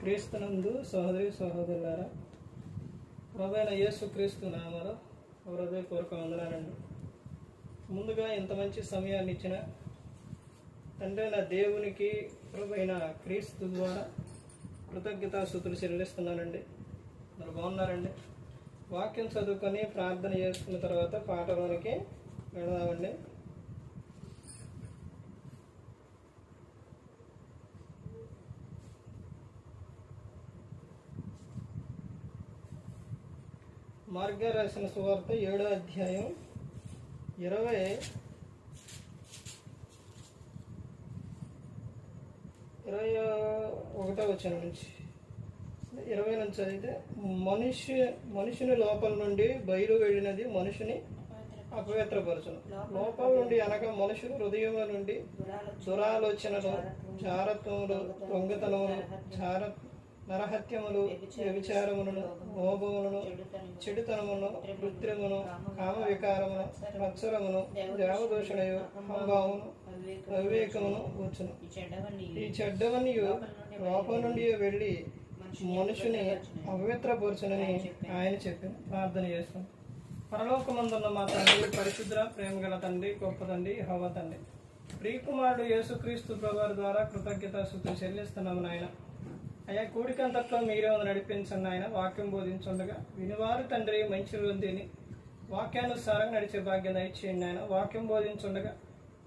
క్రీస్తునందు సహోదరి సహోదరులారా, ప్రభువైన యేసుక్రీస్తు నామములో హృదయపూర్వక వందనాలండి. ముందుగా ఇంత మంచి సమయాన్ని ఇచ్చిన తండ్రి అయిన దేవునికి ప్రభువైన క్రీస్తు ద్వారా కృతజ్ఞతాస్తుతులు చెల్లిస్తున్నానండి. మరి బాగున్నారండి? వాక్యం చదువుకొని ప్రార్థన చేసుకున్న తర్వాత పాటలోనికి వెళదామండి. మార్గ రాసిన సువార్త 7వ అధ్యాయం 21వ వచనం నుంచి 20 నుంచి అయితే, మనుషుని లోపల నుండి బయలు వెళ్ళినది మనుషుని అపవిత్రపరచును. లోపల నుండి అనగా మనుషులు హృదయముల నుండి దురాలోచనలు, జారత్వములు, దొంగతనములు, నరహత్యములు, వ్యభిచారములను, మోహములను, చెడుతనమును, కృత్రిమును, కామ వికారమును, మత్సరమును, దేవదూషణయు, అహంభావమును, అవివేకమును వచ్చును. ఈ చెడ్డవన్నీ లోపల నుండి వెళ్ళి మనుషుని అపవిత్రపరచునని ఆయన చెప్పి ప్రార్థన చేస్తాం. పరలోకమందున్న మా తండ్రి, పరిశుద్ధ ప్రేమగల తండ్రి, గొప్ప తండ్రి, యెహోవా తండ్రి, ప్రియకుమారుడు యేసుక్రీస్తు ప్రభువారి ద్వారా కృతజ్ఞతాస్తుతులు చెల్లిస్తున్నాము నాయన. అయ్యా, కూడికంతట్లో మీరే నడిపించండి ఆయన. వాక్యం బోధించుండగా వినివారు తండ్రి మంచి వృద్ధిని వాక్యానుసారంగా నడిచే భాగ్యం దయచేయండి ఆయన. వాక్యం బోధించుండగా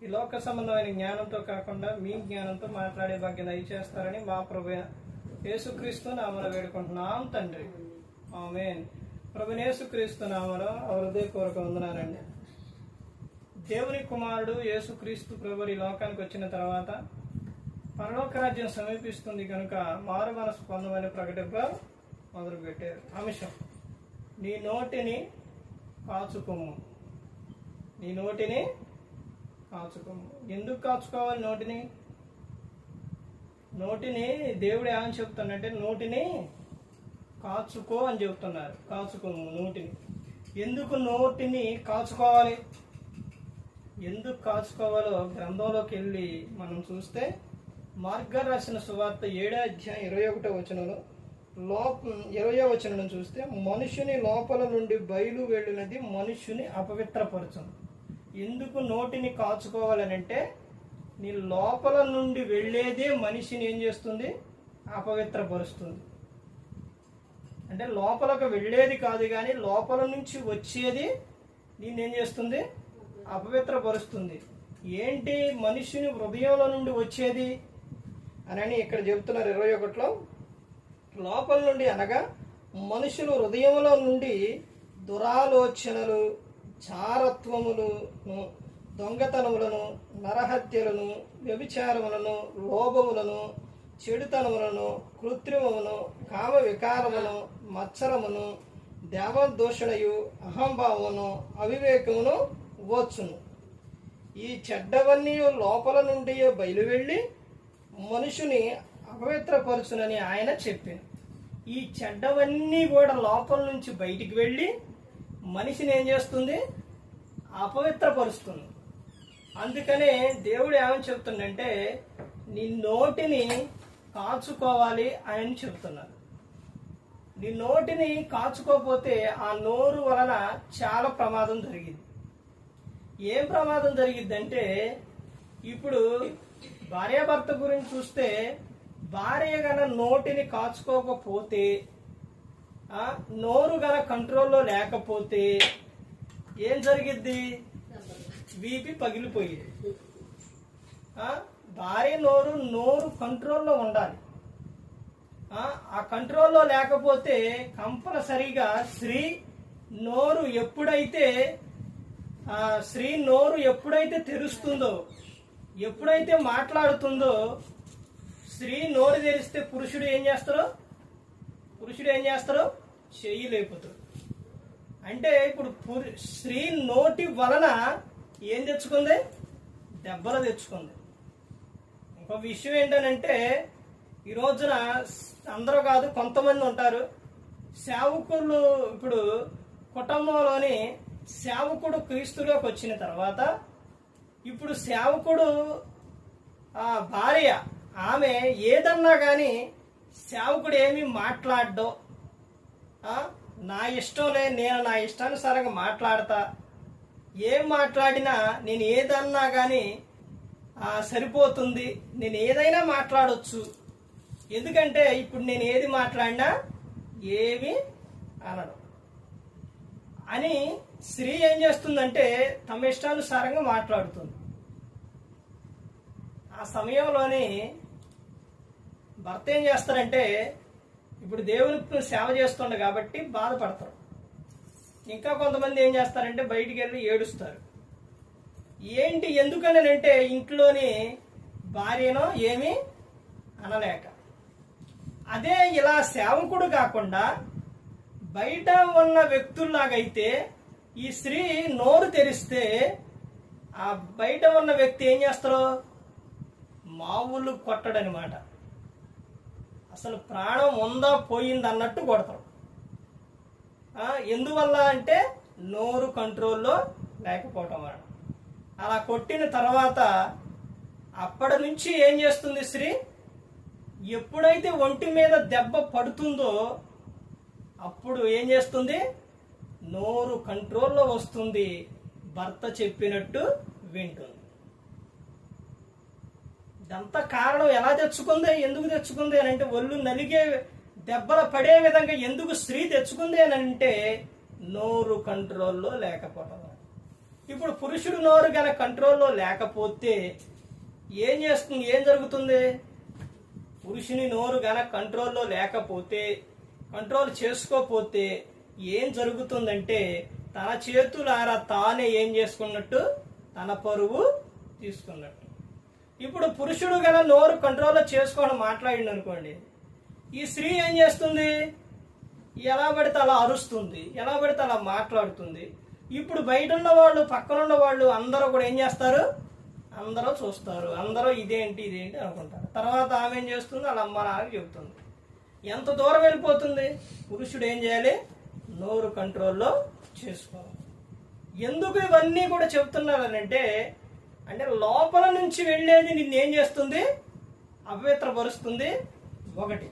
ఈ లోక సంబంధమైన జ్ఞానంతో కాకుండా మీ జ్ఞానంతో మాట్లాడే భాగ్యం దయచేస్తారని మా ప్రభువైన యేసుక్రీస్తు నామములో వేడుకుంటున్నాం తండ్రి, ఆమేన్. ప్రభువైన యేసుక్రీస్తు నామములో హృదయపూర్వక వందనాలండి. దేవుని కుమారుడు యేసుక్రీస్తు ప్రభువు ఈ లోకానికి వచ్చిన తర్వాత పరలోక రాజ్యం సమీపిస్తుంది కనుక మారు మనసు పొందమని ప్రకటింప మొదలుపెట్టారు. అంశం: నీ నోటిని కాచుకోము. నీ నోటిని కాచుకోము. ఎందుకు కాచుకోవాలి నోటిని? నోటిని దేవుడు ఏమని చెప్తానంటే నోటిని కాచుకో అని చెప్తున్నారు. కాచుకోము నోటిని. ఎందుకు నోటిని కాచుకోవాలి? ఎందుకు కాచుకోవాలో గ్రంథంలోకి వెళ్ళి మనం చూస్తే, మార్గ రాసిన సువార్త 7వ అధ్యాయం 21వ వచనంలో 20వ వచనం చూస్తే, మనుషుని లోపల నుండి బయలు వెళ్ళినది మనుషుని అపవిత్రపరచును. ఎందుకు నోటిని కాచుకోవాలనంటే, నీ లోపల నుండి వెళ్ళేదే మనిషిని ఏం చేస్తుంది? అపవిత్రపరుస్తుంది. అంటే లోపలకు వెళ్ళేది కాదు కానీ లోపల నుంచి వచ్చేది నిన్నేం చేస్తుంది? అపవిత్రపరుస్తుంది. ఏంటి మనుషుని హృదయంలో నుండి వచ్చేది అని ఇక్కడ చెబుతున్నారు 21లో. లోపల నుండి అనగా మనుషులు హృదయంలో నుండి దురాలోచనలు, చారత్వములను, దొంగతనములను, నరహత్యలను, వ్యభిచారములను, లోభములను, చెడుతనములను, కృత్రిమమును, కామ వికారమును, మత్సరమును, దేవదూషణయు, అహంభావమును, అవివేకమును వచ్చును. ఈ చెడ్డవన్నీ లోపల నుండి బయలు వెళ్ళి మనుషుని అపవిత్రపరచునని ఆయన చెప్పాను. ఈ చెడ్డవన్నీ కూడా లోపల నుంచి బయటికి వెళ్ళి మనిషిని ఏం చేస్తుంది? అపవిత్రపరుస్తుంది. అందుకనే దేవుడు ఏమని చెప్తుండంటే, నీ నోటిని కాచుకోవాలి అని చెప్తున్నారు. నీ నోటిని కాచుకోకపోతే ఆ నోరు వలన చాలా ప్రమాదం జరిగింది. ఏం ప్రమాదం జరిగిద్దంటే, ఇప్పుడు భార్యాభర్త గురించి చూస్తే, భార్య గన నోటిని కాచుకోకపోతే, నోరు గన కంట్రోల్లో లేకపోతే ఏం జరిగిద్ది? వీపి పగిలిపోయేది. భార్య నోరు కంట్రోల్లో ఉండాలి. ఆ కంట్రోల్లో లేకపోతే కంపల్సరిగా స్త్రీ నోరు ఎప్పుడైతే తెరుస్తుందో, ఎప్పుడైతే మాట్లాడుతుందో, స్త్రీ నోరు తెరిస్తే పురుషుడు ఏం చేస్తారో చెయ్యి లేపుతాడు. అంటే ఇప్పుడు స్త్రీ నోటి వలన ఏం తెచ్చుకుంది? దెబ్బలు తెచ్చుకుంది. ఇంకో విషయం ఏంటనంటే, ఈ రోజున అందరూ కాదు, కొంతమంది ఉంటారు సేవకులు. ఇప్పుడు కుటుంబంలోని సేవకుడు క్రీస్తులోకి వచ్చిన తర్వాత ఇప్పుడు సేవకుడు భార్య ఆమె ఏదన్నా కానీ సేవకుడు ఏమి మాట్లాడ్డో, నా ఇష్టంలే, నేను నా ఇష్టానుసారంగా మాట్లాడతా, ఏం మాట్లాడినా నేను ఏదన్నా కానీ సరిపోతుంది, నేను ఏదైనా మాట్లాడవచ్చు, ఎందుకంటే ఇప్పుడు నేను ఏది మాట్లాడినా ఏమి అనడం అని స్త్రీ ఏం చేస్తుందంటే తమ ఇష్టానుసారంగా మాట్లాడుతుంది. ఆ సమయంలోనే భర్త ఏం చేస్తారంటే, ఇప్పుడు దేవునికి సేవ చేస్తుండ కాబట్టి బాధపడతారు. ఇంకా కొంతమంది ఏం చేస్తారంటే బయటికి వెళ్ళి ఏడుస్తారు. ఏంటి ఎందుకని అంటే ఇంట్లోని భార్యనో ఏమీ అనలేక. అదే ఇలా సేవకుడు కాకుండా బయట ఉన్న వ్యక్తుల్లాగైతే ఈ స్త్రీ నోరు తెరిస్తే ఆ బయట ఉన్న వ్యక్తి ఏం చేస్తారు, మామూలు కొట్టడనమాట. అసలు ప్రాణం ఉందా పోయింది అన్నట్టు కొడతారు. ఎందువల్ల అంటే నోరు కంట్రోల్లో లేకపోవటం వల్ల. అలా కొట్టిన తర్వాత అప్పటి నుంచి ఏం చేస్తుంది స్త్రీ, ఎప్పుడైతే ఒంటి మీద దెబ్బ పడుతుందో అప్పుడు ఏం చేస్తుంది, నోరు కంట్రోల్లో వస్తుంది, భర్త చెప్పినట్టు వింటుంది. ఇదంతా కారణం ఎలా తెచ్చుకుంది, ఎందుకు తెచ్చుకుంది అని అంటే, ఒళ్ళు నలిగే దెబ్బలు పడే విధంగా ఎందుకు స్త్రీ తెచ్చుకుంది అని అంటే నోరు కంట్రోల్లో లేకపోవడం. ఇప్పుడు పురుషుడు నోరు గనక కంట్రోల్లో లేకపోతే ఏం జరుగుతుంది, పురుషుని నోరు గనక కంట్రోల్లో లేకపోతే, కంట్రోల్ చేసుకోకపోతే ఏం జరుగుతుందంటే తన చేతులారా తానే ఏం చేసుకున్నట్టు, తన పరువు తీసుకున్నట్టు. ఇప్పుడు పురుషుడు గన నోరు కంట్రోల్లో చేసుకోవడం మాట్లాడింది అనుకోండి, ఈ స్త్రీ ఏం చేస్తుంది, ఎలా పడితే అలా అరుస్తుంది, ఎలా పడితే అలా మాట్లాడుతుంది. ఇప్పుడు బయట ఉన్న వాళ్ళు, పక్కనున్న వాళ్ళు అందరూ కూడా ఏం చేస్తారు, అందరూ చూస్తారు, అందరూ ఇదేంటి అనుకుంటారు. తర్వాత ఆమె ఏం చేస్తుంది, వాళ్ళ అమ్మ నాన్నకి చెబుతుంది. ఎంత దూరం వెళ్ళిపోతుంది. పురుషుడు ఏం చేయాలి, నోరు కంట్రోల్లో చేసుకోవాలి. ఎందుకు ఇవన్నీ కూడా చెప్తున్నారనంటే, అంటే లోపల నుంచి వెళ్ళేది నిన్నేం చేస్తుంది, అపవిత్రపరుస్తుంది ఒకటి.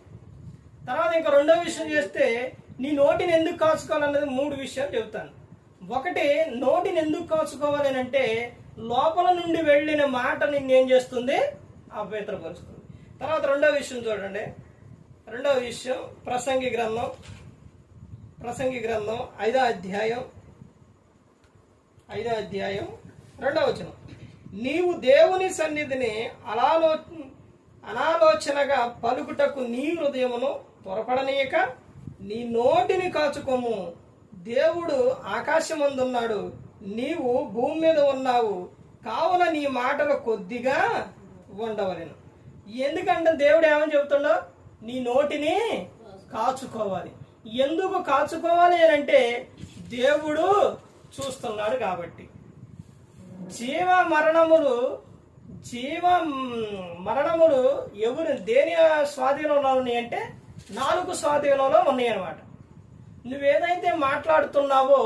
తర్వాత ఇంకా రెండో విషయం చేస్తే, నీ నోటిని ఎందుకు కాచుకోవాలన్నది 3 విషయాలు చెబుతాను. ఒకటి, నోటిని ఎందుకు కాచుకోవాలి అని అంటే లోపల నుండి వెళ్ళిన మాట నిన్నేం చేస్తుంది, అపవిత్రపరుస్తుంది. తర్వాత రెండో విషయం చూడండి. రెండవ విషయం ప్రసంగి గ్రంథం 5వ అధ్యాయం 2వ వచనం. నీవు దేవుని సన్నిధిని అనాలోచనగా పలుకుటకు నీ హృదయమును త్వరపడనీయక నీ నోటిని కాచుకోము. దేవుడు ఆకాశమందున్నాడు, నీవు భూమి మీద ఉన్నావు, కావున నీ మాటలు కొద్దిగా ఉండవలెను. ఎందుకంటే దేవుడు ఏమని చెబుతుండో, నీ నోటిని కాచుకోవాలి. ఎందుకు కాచుకోవాలి అని అంటే దేవుడు చూస్తున్నాడు కాబట్టి. జీవ మరణములు ఎవరు దేని స్వాధీనంలో ఉన్నాయి అంటే నాలుగు స్వాధీనంలో ఉన్నాయి అన్నమాట. నువ్వేదైతే మాట్లాడుతున్నావో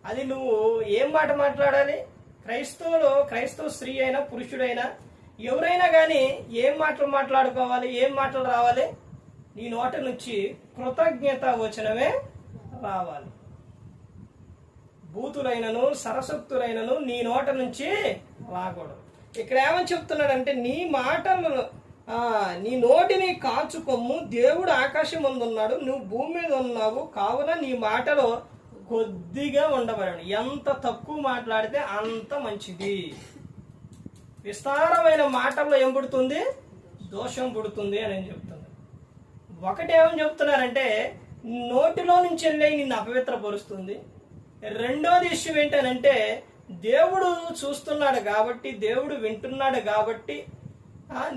అది నువ్వు ఏం మాట మాట్లాడాలి. క్రైస్తవ స్త్రీ అయినా పురుషుడైనా ఎవరైనా కానీ ఏం మాటలు మాట్లాడుకోవాలి, ఏం మాటలు రావాలి, నీ నోటి నుంచి కృతజ్ఞత వచనమే రావాలి. బూతులైనను సరసక్తులైనను నీ నోట నుంచి రాకూడదు. ఇక్కడ ఏమని చెప్తున్నాడంటే, నీ నోటిని కాచుకొమ్ము, దేవుడు ఆకాశం ముందున్నాడు, నువ్వు భూమి మీద ఉన్నావు, కావున నీ మాటలో కొద్దిగా ఉండవలను. ఎంత తక్కువ మాట్లాడితే అంత మంచిది. విస్తారమైన మాటల్లో ఏం పుడుతుంది, దోషం పుడుతుంది అని చెప్తుంది. ఒకటి ఏమని చెప్తున్నారంటే నోటిలో నుంచి వెళ్ళి నిన్ను అపవిత్రపరుస్తుంది. రెండోది విషయం ఏంటనంటే దేవుడు చూస్తున్నాడు కాబట్టి, దేవుడు వింటున్నాడు కాబట్టి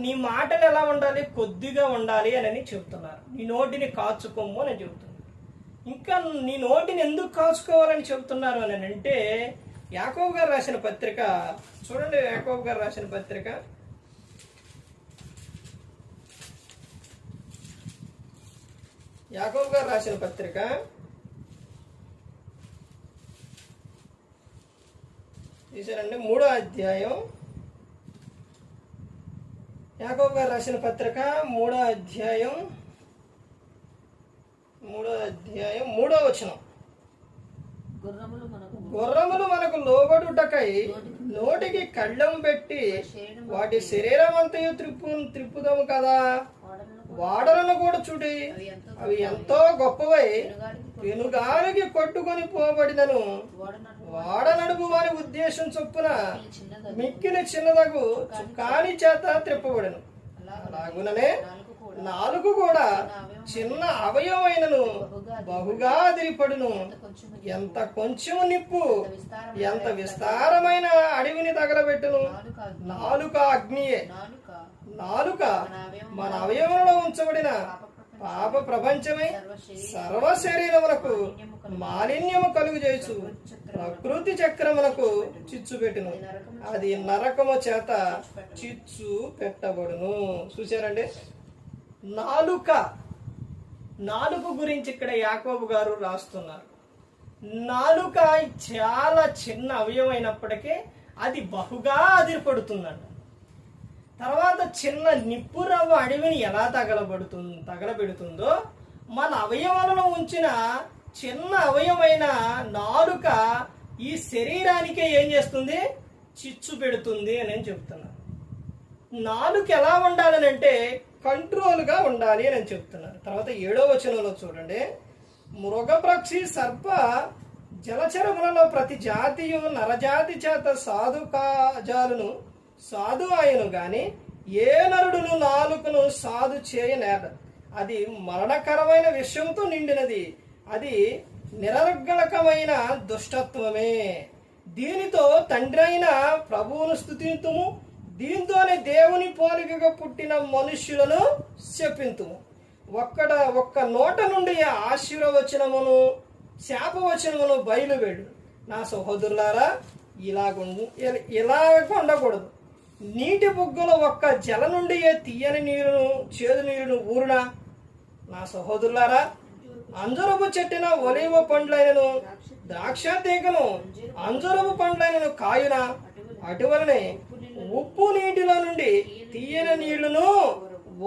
నీ మాటలు ఎలా ఉండాలి, కొద్దిగా ఉండాలి అని చెప్తున్నారు. నీ నోటిని కాచుకోము అని చెబుతున్నారు. ఇంకా నీ నోటిని ఎందుకు కాచుకోవాలని చెబుతున్నారు అని అంటే యాకోబు గారు రాసిన పత్రిక చూడండి. యాకోబు గారు రాసిన పత్రిక 3వ అధ్యాయం యాకోబు గారు రాసిన పత్రిక 3వ అధ్యాయం 3వ వచనం. గుర్రములు మనకు లోబడుటకై నోటికి కళ్ళం పెట్టి వాటి శరీరం అంతయు త్రిప్పుదము కదా. వాడలను కూడా చూడి, అవి ఎంతో గొప్పవై పెనుగాలికి కొట్టుకొని పోబడినను వాడ నడుపు వారి ఉద్దేశం చొప్పున మిక్కిలి చిన్నదగు చుక్కాని చేత త్రిప్పబడను. అలాగుననే నాలుగు కూడా చిన్న అవయవమైనను బహుగా అదిరిపడును. ఎంత కొంచెం నిప్పు ఎంత విస్తారమైన అడవిని తగలబెట్టును. నాలుక అగ్నియే. నాలుక మన అవయవంలో ఉంచబడిన పాప ప్రపంచమై సర్వ శరీరములకు మాలిన్యము కలుగు చేయొచ్చు. ప్రకృతి చక్రములకు చిచ్చు పెట్టును. అది నరకము చేత చిచ్చు పెట్టబడును. చూసారండి, నాలుక గురించి ఇక్కడ యాకోబు గారు రాస్తున్నారు. నాలుక చాలా చిన్న అవయవమైనప్పటికీ అది బహుగా అదిరిపడుతుందంట. తర్వాత చిన్న నిప్పురవ్వ అడవిని ఎలా తగలబెడుతుందో మన అవయవాలలో ఉంచిన చిన్న అవయవమైన నాలుక ఈ శరీరానికే ఏం చేస్తుంది? చిచ్చు పెడుతుంది అని చెప్తున్నాను. నాలుక ఎలా ఉండాలని అంటే కంట్రోల్గా ఉండాలి అని చెప్తున్నారు. తర్వాత 7వ వచనంలో చూడండి, మృగపక్షి సర్ప జలచరములలో ప్రతి జాతియు నరజాతి చేత సాధు ఆయను గాని ఏ నరుడును నాలుకను సాధు చేయనేర. అది మరణకరమైన విషయంతో నిండినది. అది నిరర్గళకమైన దుష్టత్వమే. దీనితో తండ్రి అయిన ప్రభువును స్తుతింతుము, దీంతోనే దేవుని పోలికగా పుట్టిన మనుష్యులను శపింతుము. ఒక్క నోట నుండి ఆశీర్వచనమును శాపవచనమును బయలువేడు. నా సహోదరులారా, ఇలాగ ఉండకూడదు. నీటి బుగ్గలో ఒక్క జల నుండి తీయని నీరును చేదు నీరును ఊరునా? నా సహోదరులారా, అంజరపు చెట్టిన ఒలివ పండ్లైనను ద్రాక్ష తీగను అంజరపు పండ్లైనను కాయునా? అటువలనే ఉప్పు నీటిలో నుండి తీయని నీళ్లను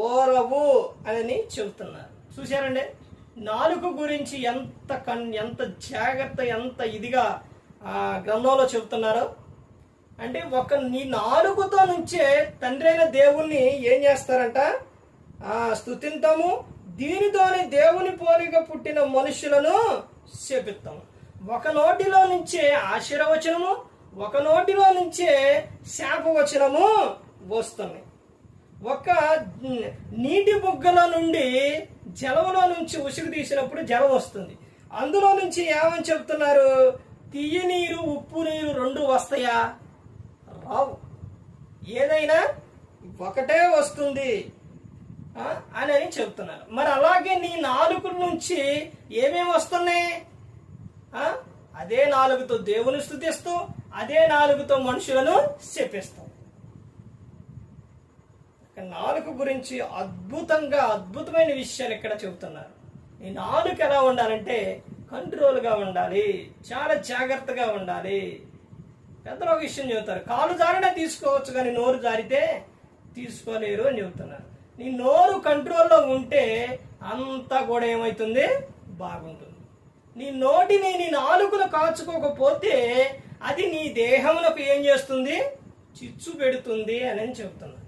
ఓరవు అని చెబుతున్నారు. చూశారండి, నాలుక గురించి ఎంత జాగ్రత్త, ఎంత ఇదిగా గ్రంథంలో చెబుతున్నారు అంటే, నీ నాలుగుతో నుంచే తండ్రి అయిన దేవుణ్ణి ఏం చేస్తారంట? స్తుతింతాము, దీనితోనే దేవుని పోలిక పుట్టిన మనుషులను శపిస్తాము. ఒక నోటిలో నుంచే ఆశీర్వచనము, ఒక నోటిలో నుంచే శాపవచనము వస్తున్నాయి. ఒక నీటి బుగ్గలో నుండి జలంలో నుంచి ఉసుగు తీసినప్పుడు జలం వస్తుంది. అందులో నుంచి ఏమని చెప్తున్నారు? తీయ నీరు ఉప్పు నీరు రెండు వస్తాయా? రావు. ఏదైనా ఒకటే వస్తుంది అని చెప్తున్నారు. మరి అలాగే నీ నాలుక నుంచి ఏమేమి వస్తున్నాయి? అదే నాలుగుతో దేవుని స్తుతిస్తూ, అదే నాలుగుతో మనుషులను శపిస్తాం. నాలుక గురించి అద్భుతమైన విషయాలు ఇక్కడ చెబుతున్నారు. ఈ నాలుక ఎలా ఉండాలంటే కంట్రోల్గా ఉండాలి, చాలా జాగ్రత్తగా ఉండాలి. పెద్దలు ఒక విషయం చెబుతారు, కాలు జారినా తీసుకోవచ్చు కానీ నోరు జారితే తీసుకోలేరు అని చెబుతున్నారు. నీ నోరు కంట్రోల్లో ఉంటే అంతా కూడా ఏమవుతుంది? బాగుంటుంది. నీ నోటిని, నీ నాలుకను కాచుకోకపోతే అది నీ దేహములకు ఏం చేస్తుంది? చిచ్చు పెడుతుంది అని చెబుతున్నారు.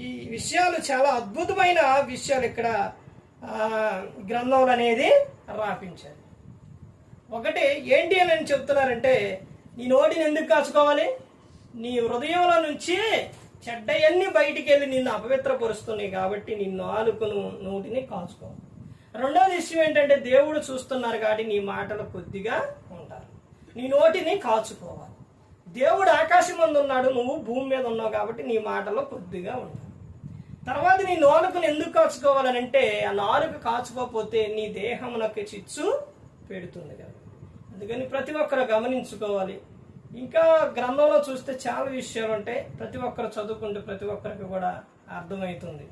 ఈ విషయాలు చాలా అద్భుతమైన విషయాలు ఇక్కడ గ్రంథంలో అనేది రాపించారు. ఒకటి ఏంటి అని చెప్తున్నారంటే, నీ నోటిని ఎందుకు కాచుకోవాలి? నీ హృదయంలో నుంచి చెడ్డయన్నీ బయటికి వెళ్ళి నిన్ను అపవిత్రపరుస్తున్నాయి కాబట్టి నీ నాలుకను నోటిని కాచుకోవాలి. రెండోది విషయం ఏంటంటే, దేవుడు చూస్తున్నారు కాబట్టి నీ మాటలు కొద్దిగా ఉంటారు. నీ నోటిని కాచుకోవాలి. దేవుడు ఆకాశం మీద ఉన్నాడు, నువ్వు భూమి మీద ఉన్నావు కాబట్టి నీ మాటలో కొద్దిగా ఉంటారు. తర్వాత నీ నాలుకను ఎందుకు కాచుకోవాలని అంటే, ఆ నాలుక కాచుకోకపోతే నీ దేహమునకు చిచ్చు పెడుతుంది కదా. అందుకని ప్రతి ఒక్కరు గమనించుకోవాలి. ఇంకా గ్రంథంలో చూస్తే చాలా విషయాలు ఉంటాయి. ప్రతి ఒక్కరు చదువుకుంటే ప్రతి ఒక్కరికి కూడా అర్థమవుతుంది.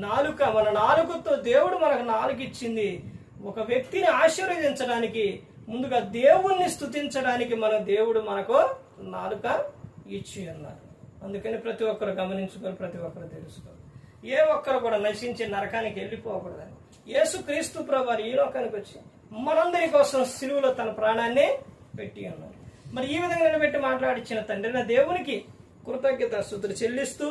నాలుక, మన నాలుకతో దేవుడు మనకు నాలుక ఇచ్చింది ఒక వ్యక్తిని ఆశీర్వదించడానికి, ముందుగా దేవుణ్ణి స్తుతించడానికి. దేవుడు మనకు నాలుక ఇచ్చి ఉన్నారు. అందుకని ప్రతి ఒక్కరు గమనించుకొని ప్రతి ఒక్కరు తెలుసుకోవాలి. ఏ ఒక్కరు కూడా నశించి నరకానికి వెళ్ళిపోకూడదని యేసుక్రీస్తు ప్రభువారు ఈ లోకానికి వచ్చి మనందరి కోసం సిలువలో తన ప్రాణాన్ని పెట్టి ఉన్నారు. మరి ఈ విధంగా నిలబెట్టి మాట్లాడించిన తండ్రి నా దేవునికి కృతజ్ఞతాస్తుతులు చెల్లిస్తూ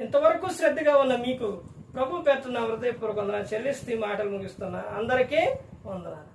ఇంతవరకు శ్రద్ధగా ఉన్న మీకు ప్రభు పెడుతున్న హృదయపూర్వక వందనాలు చెల్లిస్తూ ఈ మాటలు ముగిస్తున్నా. అందరికీ వందనాలు.